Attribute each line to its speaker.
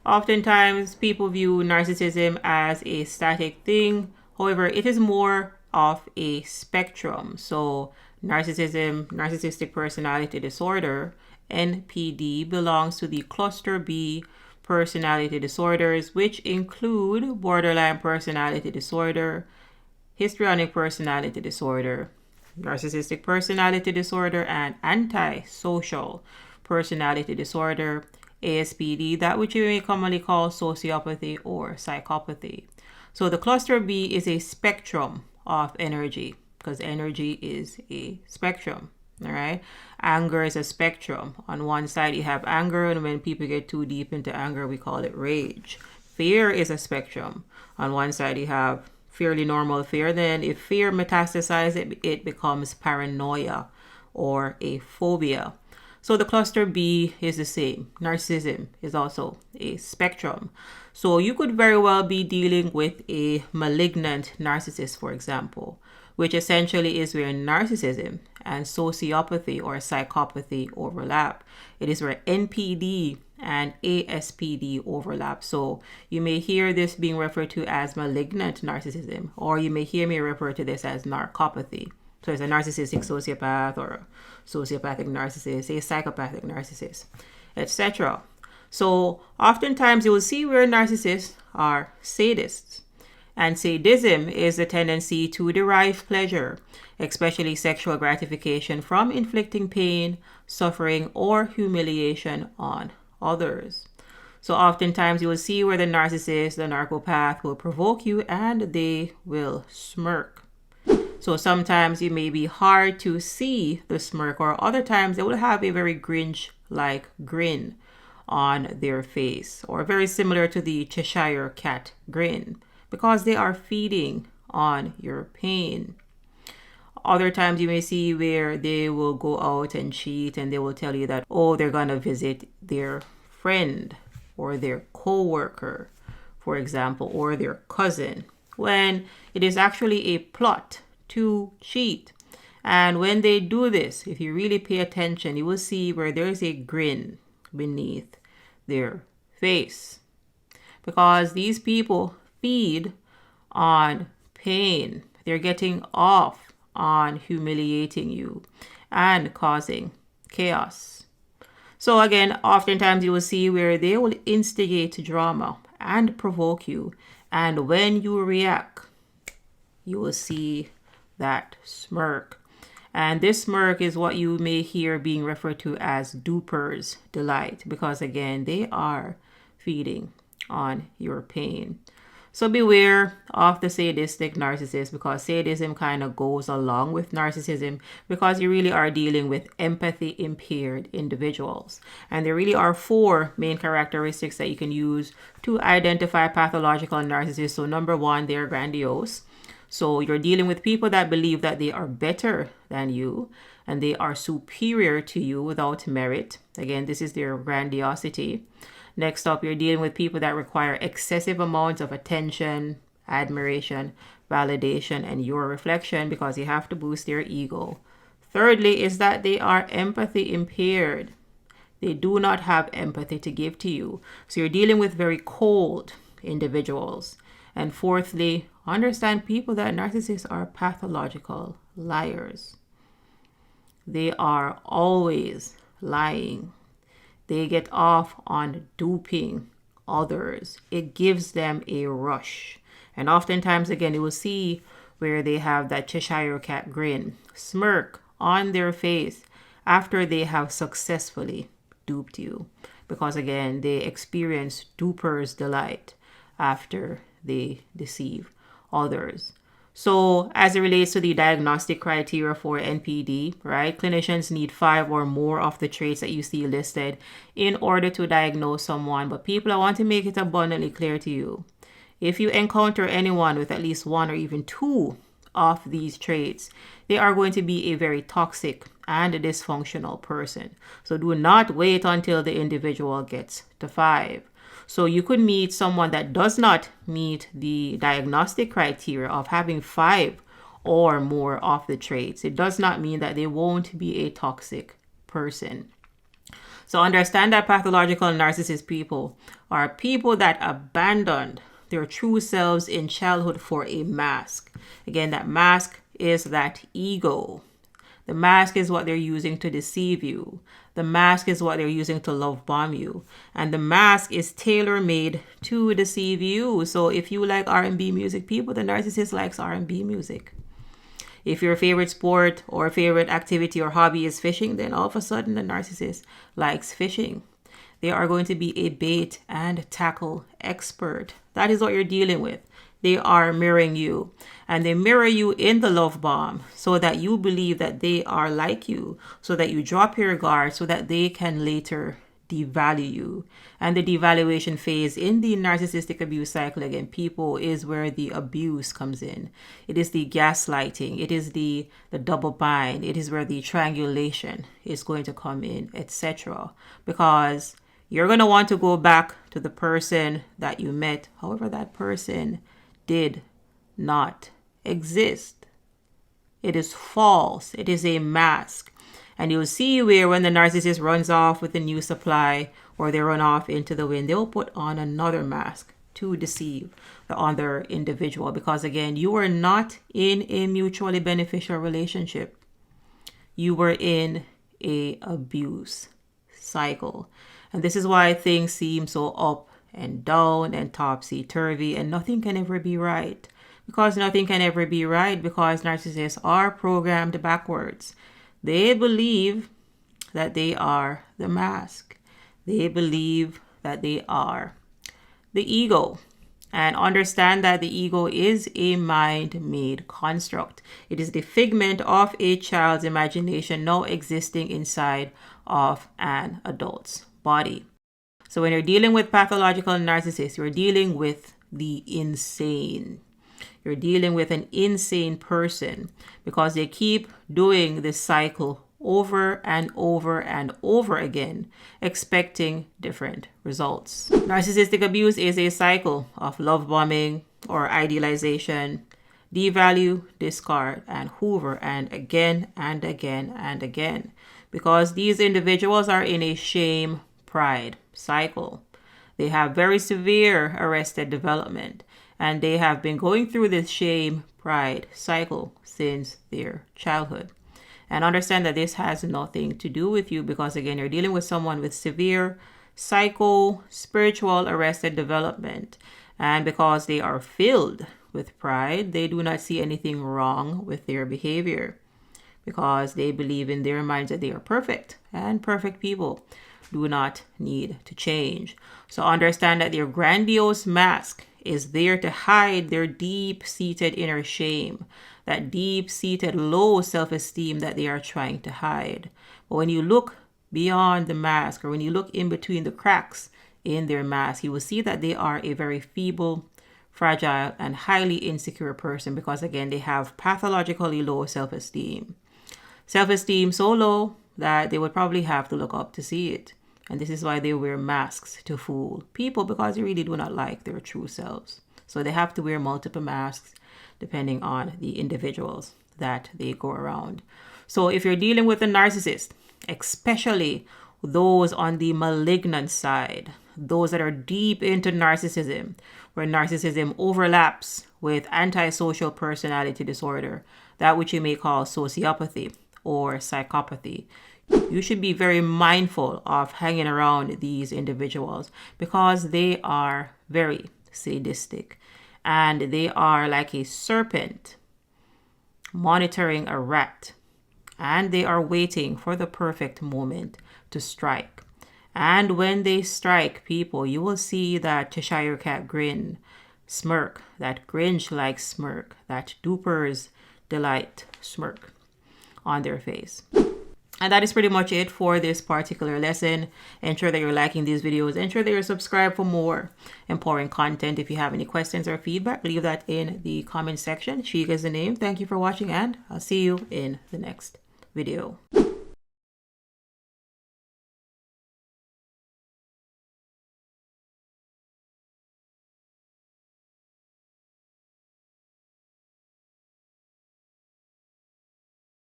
Speaker 1: Oftentimes, people view narcissism as a static thing. However, it is more of a spectrum. So, narcissism, narcissistic personality disorder, NPD, belongs to the cluster B personality disorders, which include borderline personality disorder, histrionic personality disorder, narcissistic personality disorder, and antisocial personality disorder, ASPD, that which you may commonly call sociopathy or psychopathy. So the cluster B is a spectrum of energy, because energy is a spectrum. All right. Anger is a spectrum. On one side, you have anger, and when people get too deep into anger, we call it rage. Fear is a spectrum. On one side, you have fairly normal fear. Then, if fear metastasizes, it becomes paranoia or a phobia. So the cluster B is the same. Narcissism is also a spectrum. So you could very well be dealing with a malignant narcissist, for example, which essentially is where narcissism and sociopathy or psychopathy overlap. It is where NPD and ASPD overlap. So you may hear this being referred to as malignant narcissism, or you may hear me refer to this as narcopathy. So it's a narcissistic sociopath or a sociopathic narcissist, a psychopathic narcissist, etc. So oftentimes you will see where narcissists are sadists. And sadism is the tendency to derive pleasure, especially sexual gratification, from inflicting pain, suffering, or humiliation on others. So oftentimes you will see where the narcissist, the narcopath, will provoke you and they will smirk. So sometimes it may be hard to see the smirk, or other times they will have a very Grinch-like grin on their face, or very similar to the Cheshire cat grin, because they are feeding on your pain. Other times you may see where they will go out and cheat, and they will tell you that, oh, they're going to visit their friend or their co-worker, for example, or their cousin, when it is actually a plot to cheat. And when they do this, if you really pay attention, you will see where there's a grin beneath their face, because these people feed on pain. They're getting off on humiliating you and causing chaos. So again, oftentimes you will see where they will instigate drama and provoke you. And when you react, you will see that smirk. And this smirk is what you may hear being referred to as Dupers' delight, because again, they are feeding on your pain. So beware of the sadistic narcissist, because sadism kind of goes along with narcissism, because you really are dealing with empathy impaired individuals. And there really are 4 main characteristics that you can use to identify pathological narcissists. So number 1, they're grandiose. So you're dealing with people that believe that they are better than you and they are superior to you without merit. Again, this is their grandiosity. Next up, you're dealing with people that require excessive amounts of attention, admiration, validation, and your reflection, because you have to boost their ego. Thirdly, is that they are empathy impaired. They do not have empathy to give to you. So you're dealing with very cold individuals. And fourthly, understand people that narcissists are pathological liars. They are always lying. They get off on duping others. It gives them a rush. And oftentimes, again, you will see where they have that Cheshire cat grin, smirk on their face after they have successfully duped you. Because again, they experience duper's delight after they deceive others. So as it relates to the diagnostic criteria for NPD, right, clinicians need 5 or more of the traits that you see listed in order to diagnose someone. But people, I want to make it abundantly clear to you, if you encounter anyone with at least 1 or even 2 of these traits, they are going to be a very toxic and a dysfunctional person. So do not wait until the individual gets to 5. So you could meet someone that does not meet the diagnostic criteria of having 5 or more of the traits. It does not mean that they won't be a toxic person. So understand that pathological narcissist people are people that abandoned their true selves in childhood for a mask. Again, that mask is that ego. The mask is what they're using to deceive you. The mask is what they're using to love bomb you. And the mask is tailor-made to deceive you. So if you like R&B music, people, the narcissist likes R&B music. If your favorite sport or favorite activity or hobby is fishing, then all of a sudden the narcissist likes fishing. They are going to be a bait and tackle expert. That is what you're dealing with. They are mirroring you, and they mirror you in the love bomb so that you believe that they are like you, so that you drop your guard, so that they can later devalue you. And the devaluation phase in the narcissistic abuse cycle, again, people, is where the abuse comes in. It is the gaslighting. It is the double bind. It is where the triangulation is going to come in, etc. Because you're going to want to go back to the person that you met. However, that person did not exist. It is false. It is a mask. And you'll see where when the narcissist runs off with a new supply or they run off into the wind, they'll put on another mask to deceive the other individual. Because again, you were not in a mutually beneficial relationship. You were in a abuse cycle. And this is why things seem so up and down and topsy-turvy, and nothing can ever be right. Because nothing can ever be right, because narcissists are programmed backwards. They believe that they are the mask. They believe that they are the ego. And understand that the ego is a mind-made construct. It is the figment of a child's imagination now existing inside of an adult's body. So when you're dealing with pathological narcissists, you're dealing with the insane. You're dealing with an insane person because they keep doing this cycle over and over and over again, expecting different results. Narcissistic abuse is a cycle of love bombing or idealization, devalue, discard, and hoover, and again and again and again, because these individuals are in a shame pride cycle. They have very severe arrested development, and they have been going through this shame pride cycle since their childhood. And understand that this has nothing to do with you, because again, you're dealing with someone with severe psycho spiritual arrested development, and because they are filled with pride, they do not see anything wrong with their behavior, because they believe in their minds that they are perfect, and perfect people do not need to change. So understand that their grandiose mask is there to hide their deep-seated inner shame, that deep-seated low self-esteem that they are trying to hide. But when you look beyond the mask, or when you look in between the cracks in their mask, you will see that they are a very feeble, fragile, and highly insecure person, because again, they have pathologically low self-esteem. Self-esteem so low that they would probably have to look up to see it. And this is why they wear masks to fool people, because they really do not like their true selves. So they have to wear multiple masks depending on the individuals that they go around. So if you're dealing with a narcissist, especially those on the malignant side, those that are deep into narcissism, where narcissism overlaps with antisocial personality disorder, that which you may call sociopathy or psychopathy, you should be very mindful of hanging around these individuals, because they are very sadistic, and they are like a serpent monitoring a rat, and they are waiting for the perfect moment to strike. And when they strike people, you will see that Cheshire Cat grin, smirk, that Grinch-like smirk, that Dupers delight smirk on their face. And that is pretty much it for this particular lesson. Ensure that you're liking these videos. Ensure that you're subscribed for more empowering content. If you have any questions or feedback, leave that in the comment section. Sheik is the name. Thank you for watching, and I'll see you in the next video.